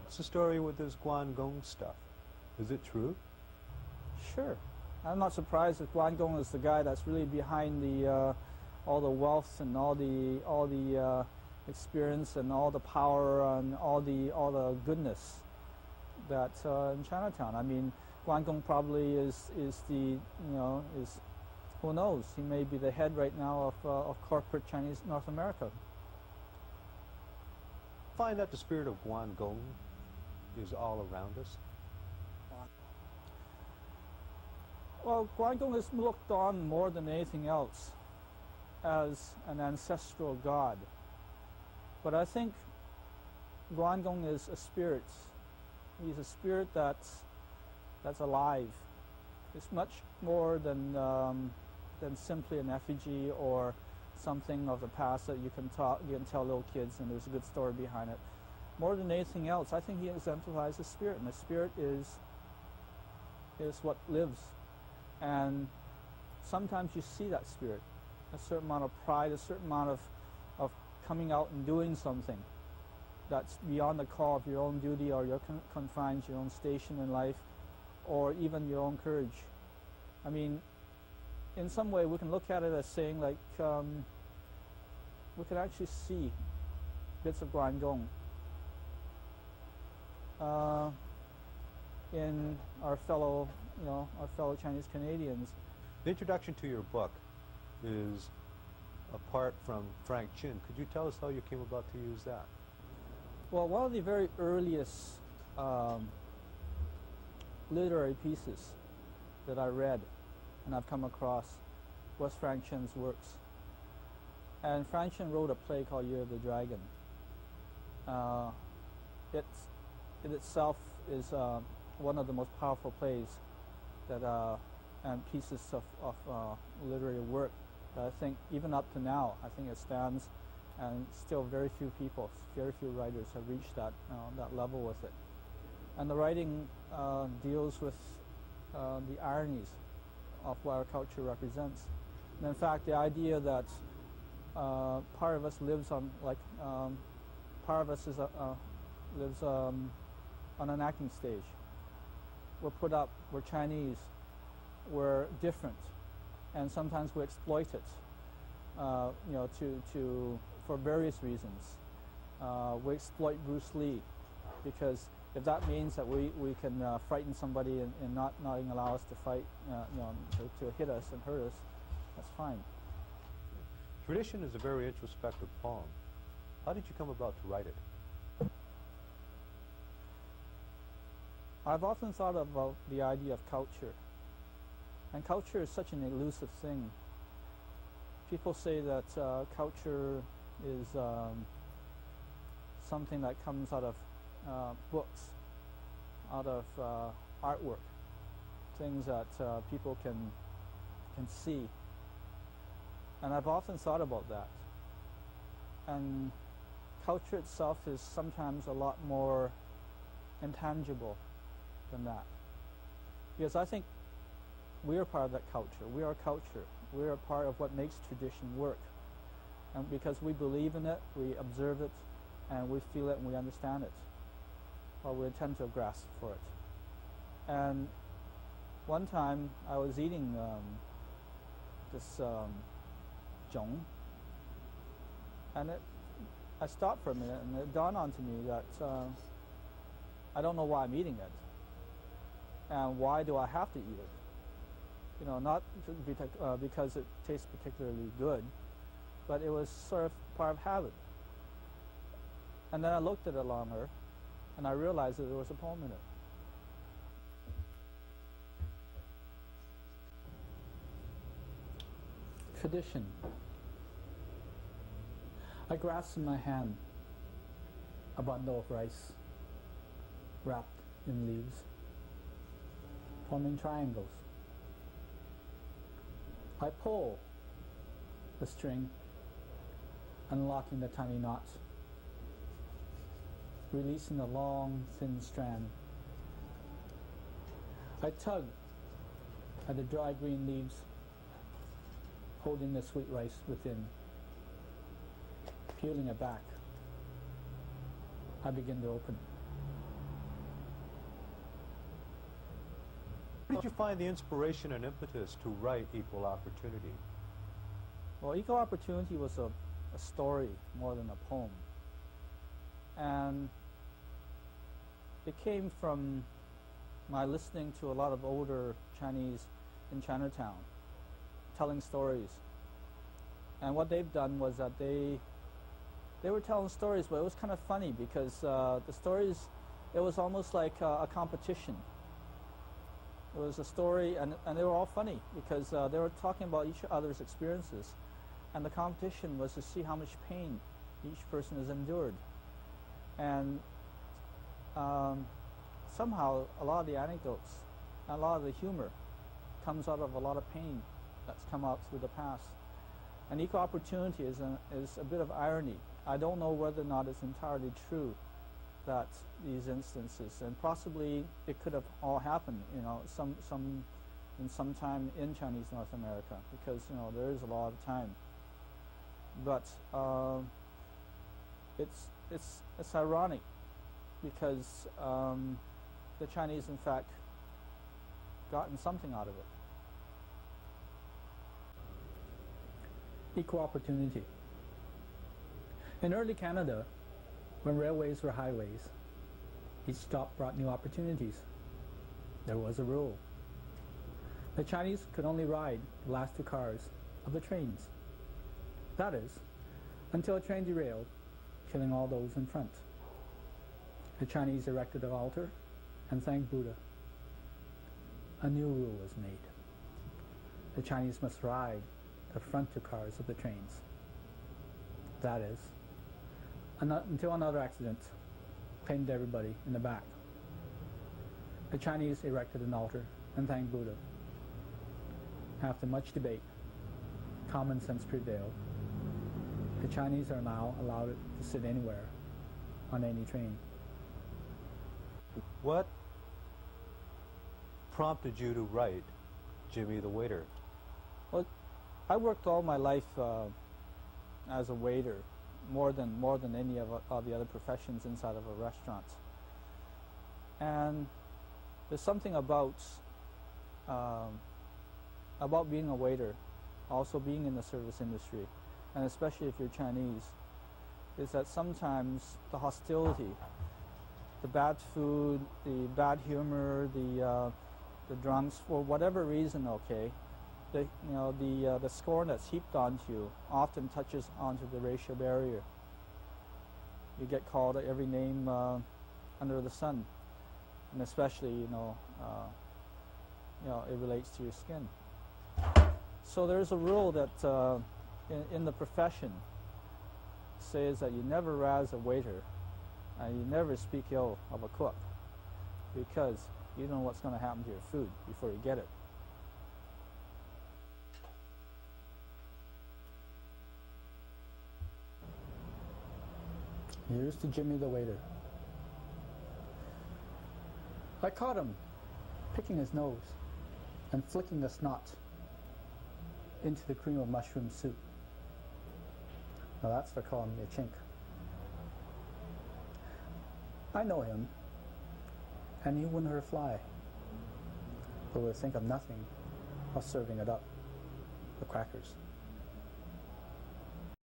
What's the story with this Guangdong stuff? Is it true? Sure. I'm not surprised that Guangdong is the guy that's really behind the all the wealth and all the experience and all the power and all the goodness that's in Chinatown. I mean, Guangdong probably is who knows? He may be the head right now of corporate Chinese North America. Find that the spirit of Guangdong is all around us. Well, Guangdong is looked on more than anything else as an ancestral god. But I think Guangdong is a spirit. He's a spirit that's alive. It's much more than simply an effigy or something of the past that you can tell little kids and there's a good story behind it. More than anything else, I think he exemplifies the spirit, and the spirit is what lives. And sometimes you see that spirit, a certain amount of pride, a certain amount of coming out and doing something that's beyond the call of your own duty or your confines, your own station in life, or even your own courage. I mean, in some way we can look at it as saying like, we can actually see bits of Guangdong in our fellow Chinese Canadians. The introduction to your book is apart from Frank Chin. Could you tell us how you came about to use that? Well, one of the very earliest literary pieces that I read and I've come across was Frank Chin's works. And Frank Chin wrote a play called Year of the Dragon. It itself is one of the most powerful plays that and pieces of literary work that I think even up to now, I think it stands, and still very few people, very few writers have reached that level with it. And the writing deals with the ironies of what our culture represents. And in fact, the idea that part of us lives on, part of us lives on an acting stage. We're put up, we're Chinese, we're different, and sometimes we exploit it, for various reasons. We exploit Bruce Lee because if that means that we can frighten somebody and not allow us to fight, to hit us and hurt us, that's fine. Tradition is a very introspective poem. How did you come about to write it? I've often thought about the idea of culture. And culture is such an elusive thing. People say that culture is something that comes out of books, out of artwork, things that people can see. And I've often thought about that. And culture itself is sometimes a lot more intangible than that. Because I think we are part of that culture. We are culture. We are part of what makes tradition work. And because we believe in it, we observe it, and we feel it and we understand it, or we intend to grasp for it. And one time I was eating this zhong, and I stopped for a minute, and it dawned onto me that I don't know why I'm eating it, and why do I have to eat it? Not because it tastes particularly good, but it was sort of part of habit. And then I looked at it longer, and I realized that there was a poem in it. Tradition. I grasped in my hand a bundle of rice wrapped in leaves, forming triangles. I pull the string, unlocking the tiny knots, releasing the long, thin strand. I tug at the dry green leaves, holding the sweet rice within. Peeling it back, I begin to open. Where did you find the inspiration and impetus to write Equal Opportunity? Well, Equal Opportunity was a story more than a poem. And it came from my listening to a lot of older Chinese in Chinatown telling stories. And what they've done was that they were telling stories, but it was kind of funny because the stories, it was almost like a competition. It was a story, and they were all funny because they were talking about each other's experiences. And the competition was to see how much pain each person has endured. And somehow a lot of the anecdotes, a lot of the humor comes out of a lot of pain that's come out through the past. And Equal Opportunity is a bit of irony. I don't know whether or not it's entirely true that these instances, and possibly it could have all happened, you know, some time in Chinese North America, because you know there is a lot of time. But it's ironic because the Chinese, in fact, gotten something out of it. Equal opportunity. In early Canada, when railways were highways, each stop brought new opportunities. There was a rule. The Chinese could only ride the last two cars of the trains. That is, until a train derailed, killing all those in front. The Chinese erected an altar and thanked Buddha. A new rule was made. The Chinese must ride the front two cars of the trains. That is, until another accident claimed everybody in the back. The Chinese erected an altar and thanked Buddha. After much debate, common sense prevailed. The Chinese are now allowed to sit anywhere on any train. What prompted you to write Jimmy the Waiter? Well, I worked all my life as a waiter, more than any of the other professions inside of a restaurant. And there's something about being a waiter, also being in the service industry, and especially if you're Chinese, is that sometimes the hostility, the bad food, the bad humor, the drunks, for whatever reason, okay, the scorn that's heaped onto you often touches onto the racial barrier. You get called every name under the sun, and especially it relates to your skin. So there's a rule that in the profession says that you never razz a waiter and you never speak ill of a cook, because you don't know what's going to happen to your food before you get it. Here's to Jimmy the Waiter. I caught him picking his nose and flicking the snot into the cream of mushroom soup. Now that's for calling me a chink. I know him, and he wouldn't hurt a fly, but would think of nothing of serving it up with crackers.